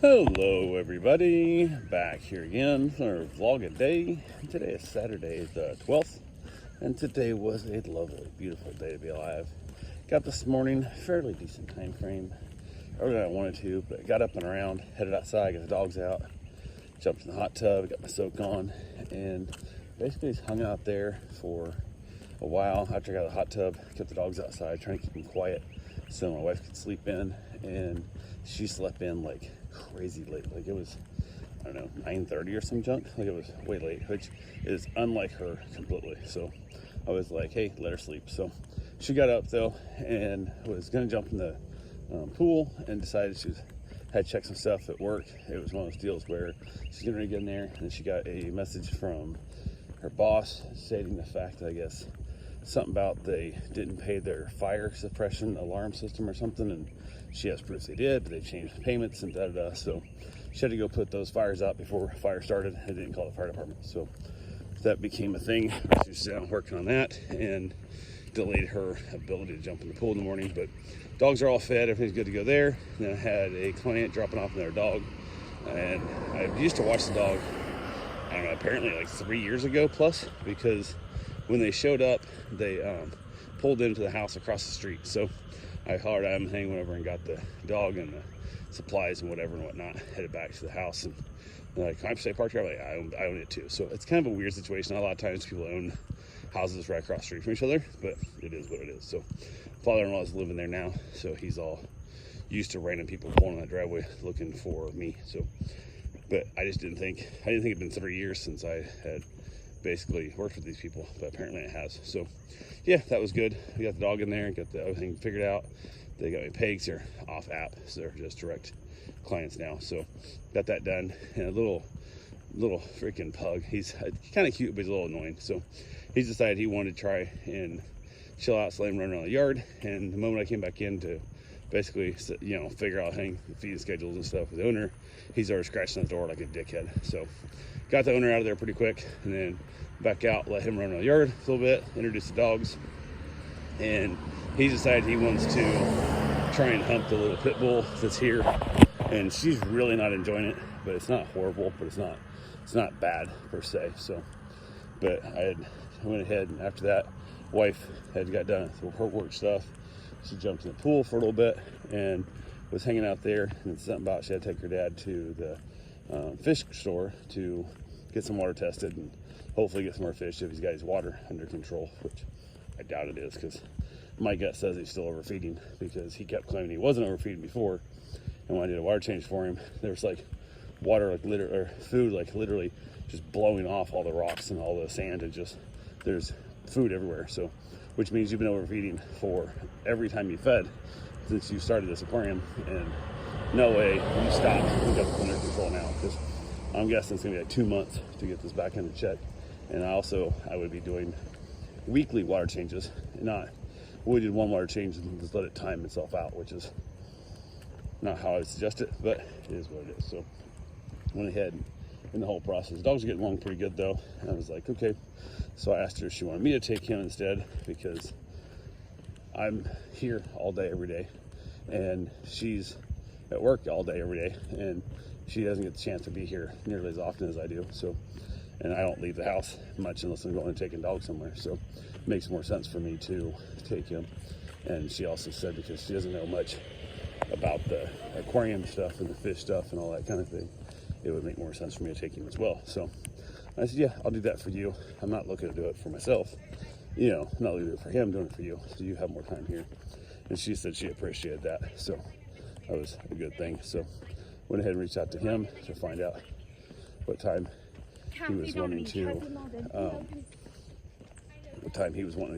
Hello everybody, back here again for our vlog a day. Today is Saturday the 12th, and today was a lovely, beautiful day to be alive. Got this morning, fairly decent time frame, earlier than I wanted to, but got up and around, headed outside, got the dogs out, jumped in the hot tub, got my soak on, and basically just hung out there for a while after I got out of the hot tub, kept the dogs outside, trying to keep them quiet so my wife could sleep in, and she slept in like crazy late. Like it was, I don't know, 9:30 or some junk. Like it was way late, which is unlike her completely. So I was like, hey, let her sleep. So she got up though and was gonna jump in the pool, and decided she had checked some stuff at work. It was one of those deals where she's getting ready to get in there, and she got a message from her boss stating the fact that I guess something about they didn't pay their fire suppression alarm system or something, and she has proof they did, but they changed the payments and da-da-da. So she had to go put those fires out before fire started. I didn't call the fire department, so that became a thing. She was down working on that and delayed her ability to jump in the pool in the morning. But dogs are all fed, everything's good to go there. And then I had a client dropping off their dog, and I used to watch the dog, I don't know, apparently like 3 years ago plus, because when they showed up, they pulled into the house across the street. So I hollered at him, and went over and got the dog and the supplies and whatever and whatnot, headed back to the house. And they're like, can I stay parked here? I'm like, I own it too. So it's kind of a weird situation. Not a lot of times people own houses right across the street from each other, but it is what it is. So father-in-law is living there now, so he's all used to random people pulling in that driveway looking for me. So, but I didn't think it'd been 3 years since I had basically worked with these people, but apparently it has. So yeah, that was good. We got the dog in there, got everything figured out. They got me pegs. They're off app, so they're just direct clients now. So got that done. And a little freaking pug. He's kind of cute, but he's a little annoying. So he's decided he wanted to try and chill out, so let him run around the yard. And the moment I came back in to basically, figure out feeding schedules and stuff with the owner, he's already scratching the door like a dickhead. So got the owner out of there pretty quick, and then back out, let him run around the yard a little bit, introduce the dogs. And he decided he wants to try and hump the little pit bull that's here, and she's really not enjoying it, but it's not horrible, but it's not bad per se. So, but I went ahead, and after that, wife had got done with her work stuff. She jumped in the pool for a little bit and was hanging out there, and it's something about she had to take her dad to the fish store to get some water tested and hopefully get some more fish if he's got his water under control, which I doubt it is, because my gut says he's still overfeeding, because he kept claiming he wasn't overfeeding before. And when I did a water change for him, there was like water, or food, like literally just blowing off all the rocks and all the sand, and just there's food everywhere. So, which means you've been overfeeding for every time you fed since you started this aquarium, and no way you stopped. We got this under control now, because I'm guessing it's gonna be like 2 months to get this back under check. And I would be doing weekly water changes, we did one water change and just let it time itself out, which is not how I would suggest it, but it is what it is. So went ahead in the whole process. Dogs are getting along pretty good though, and I was like, okay. So I asked her if she wanted me to take him instead, because I'm here all day every day, and she's at work all day every day, and she doesn't get the chance to be here nearly as often as I do. So, and I don't leave the house much unless I'm going and taking dogs somewhere. So it makes more sense for me to take him. And she also said, because she doesn't know much about the aquarium stuff and the fish stuff and all that kind of thing, it would make more sense for me to take him as well. So I said, yeah, I'll do that for you. I'm not looking to do it for myself. I'm not looking to do it for him, I'm doing it for you, so you have more time here. And she said she appreciated that. So that was a good thing. So went ahead and reached out to him to find out what time he was wanting to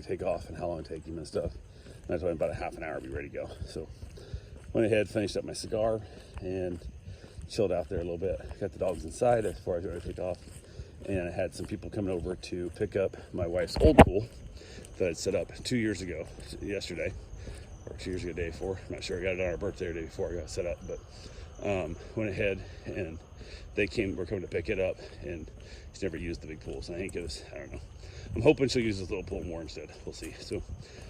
take off and how long it take him and stuff. And I told him about a half an hour to be ready to go. So went ahead, finished up my cigar, and chilled out there a little bit. Got the dogs inside before I was ready to take off. And I had some people coming over to pick up my wife's old pool that I'd set up 2 years ago, yesterday, or 2 years ago, day before. I'm not sure. I got it on our birthday or day before I got it set up, but went ahead and were coming to pick it up, and she's never used the big pool, so I think I don't know. I'm hoping she'll use this little pool more instead. We'll see. So,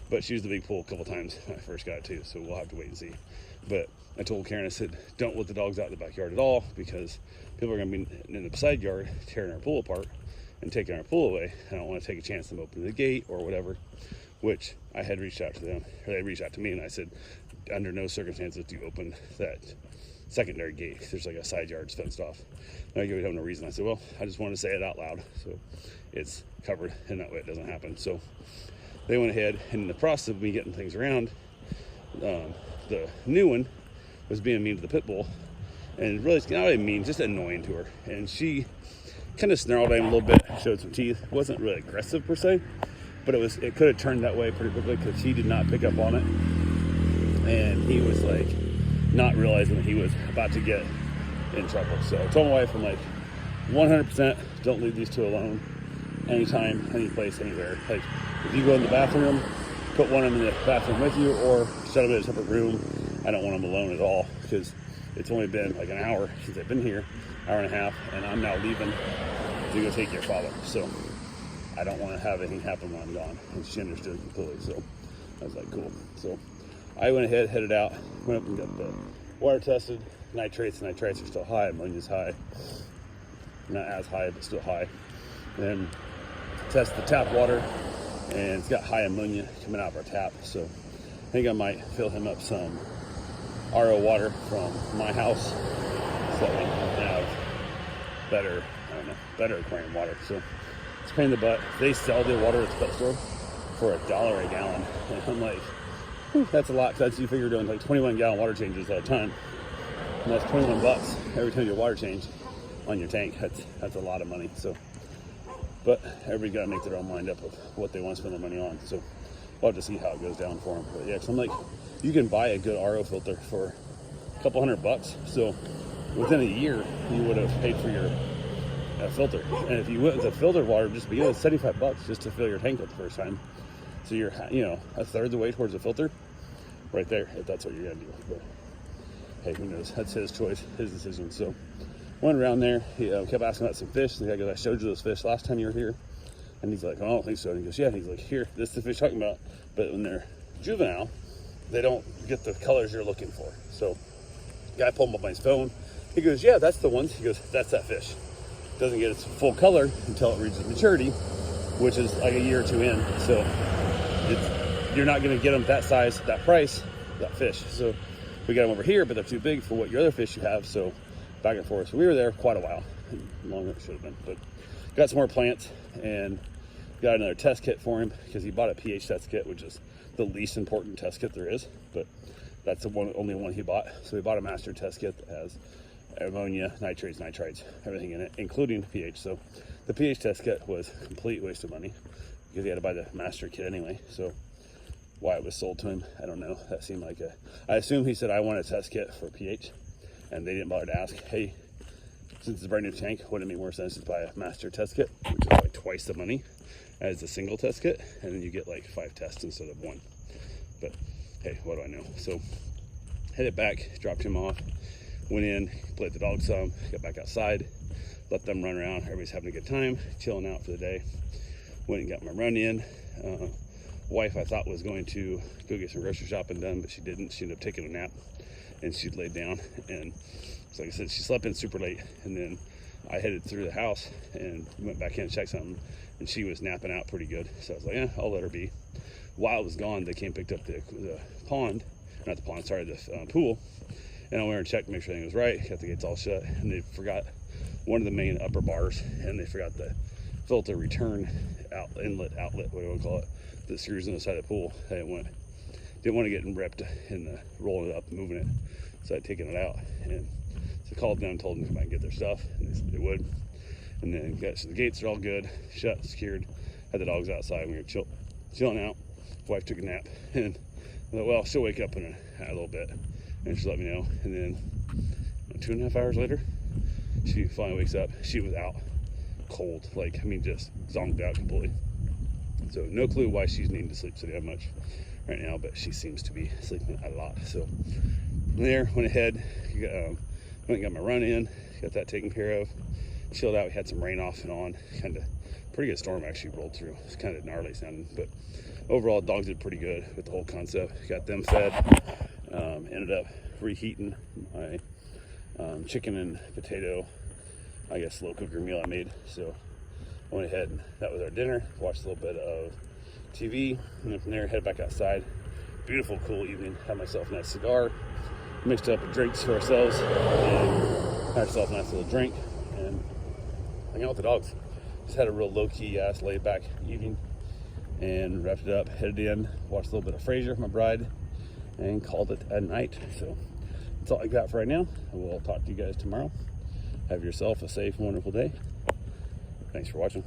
but she used the big pool a couple times when I first got it too, so we'll have to wait and see. But I told Karen, I said, don't let the dogs out in the backyard at all, because people are going to be in the side yard tearing our pool apart and taking our pool away. I don't want to take a chance of them opening the gate or whatever, which I had reached out to them, or they reached out to me, and I said, under no circumstances do you open that secondary gate. There's like a side yard fenced off. And I gave them no reason. I said, well, I just want to say it out loud so it's covered, and that way it doesn't happen. So they went ahead, and in the process of me getting things around, the new one was being mean to the pit bull, and really, not really mean, just annoying to her. And she kind of snarled at him a little bit, showed some teeth. It wasn't really aggressive per se, but it could have turned that way pretty quickly because he did not pick up on it. And he was like not realizing that he was about to get in trouble. So I told my wife, I'm like, 100% don't leave these two alone anytime, any place, anywhere. Like, if you go in the bathroom, put one of them in the bathroom with you, or shut them in a separate room. I don't want them alone at all, because it's only been like an hour since I've been here, hour and a half, and I'm now leaving to go take your father. So I don't want to have anything happen when I'm gone. And she understood completely. So I was like, cool. So I went ahead, headed out, went up and got the water tested. Nitrates and nitrites are still high. Ammonia's high. Not as high, but still high. Then test the tap water, and it's got high ammonia coming out of our tap. So I think I might fill him up some RO water from my house so that we can have better aquarium water. So it's a pain in the butt. They sell the water at the pet store for $1 a gallon. And I'm like, that's a lot, because you figure doing like 21-gallon water changes at a time. And that's $21 every time you water change on your tank. That's a lot of money. So, but everybody got to make their own mind up of what they want to spend their money on. So we'll have to see how it goes down for them. But yeah, so I'm like, you can buy a good RO filter for a couple $100. So within a year, you would have paid for your filter. And if you went with the filtered water, just be $75 just to fill your tank up the first time. So you're, a third the way towards the filter right there, if that's what you're gonna do. But hey, who knows? That's his choice, his decision. So went around there. He kept asking about some fish. The guy goes, I showed you those fish last time you were here. And he's like, oh, I don't think so. And he goes, yeah. And he's like, here, this is the fish talking about. But when they're juvenile, they don't get the colors you're looking for. So the guy pulled him up on his phone. He goes, yeah, that's the ones. He goes, that's that fish. Doesn't get its full color until it reaches maturity, which is like a year or two in. So you're not going to get them that size, that price, that fish. So we got them over here, but they're too big for what your other fish you have. So back and forth. So we were there quite a while, longer than it should have been. But got some more plants and got another test kit for him, because he bought a pH test kit, which is the least important test kit there is. But that's the only one he bought. So we bought a master test kit that has ammonia, nitrates, nitrites, everything in it, including pH. So the pH test kit was a complete waste of money, because he had to buy the master kit anyway. So why it was sold to him, I don't know. That seemed like I assume he said, I want a test kit for pH, and they didn't bother to ask, hey, since it's a brand new tank, wouldn't it make more sense to buy a master test kit, which is like twice the money as a single test kit, and then you get like 5 tests instead of 1. But hey, what do I know? So headed back, dropped him off, went in, played the dogs some, got back outside, let them run around. Everybody's having a good time, chilling out for the day. Went and got my run in. Wife, I thought, was going to go get some grocery shopping done, but she didn't. She ended up taking a nap, and she laid down. And so like I said, she slept in super late. And then I headed through the house and went back in and checked something, and she was napping out pretty good. So I was like, yeah, I'll let her be. While it was gone, they came and picked up the pond, not the pond, sorry, the pool. And I went and checked to make sure everything was right. Got the gates all shut, and they forgot one of the main upper bars, and they forgot the filter return inlet, outlet, what do you want to call it, that screws in the side of the pool. I didn't want to get ripped and rolling it up, moving it. So I'd taken it out, and so I called them, told them to come back and get their stuff, and they said they would. And then so the gates are all good, shut, secured. Had the dogs outside. We were chilling out. Wife took a nap, and I thought, well, she'll wake up in a little bit, and she let me know. And then 2.5 hours later, she finally wakes up. She was out cold, just zonked out completely. So no clue why she's needing to sleep so damn much right now, but she seems to be sleeping a lot. So from there, went ahead, went and got my run in, got that taken care of, chilled out. We had some rain off and on, kind of pretty good storm actually rolled through. It's kind of gnarly sounding, but overall dogs did pretty good with the whole concept. Got them fed, ended up reheating my chicken and potato, I guess, slow cooker meal I made. So I went ahead and that was our dinner. Watched a little bit of TV, and then from there head back outside. Beautiful, cool evening. Had myself a nice cigar, mixed up drinks for ourselves, and had ourselves a nice little drink, and hung out with the dogs. Just had a real low-key ass laid back evening, and wrapped it up, headed in, watched a little bit of Frasier, my bride, and called it a night. So that's all I got for right now. We'll talk to you guys tomorrow. Have yourself a safe, wonderful day. Thanks for watching.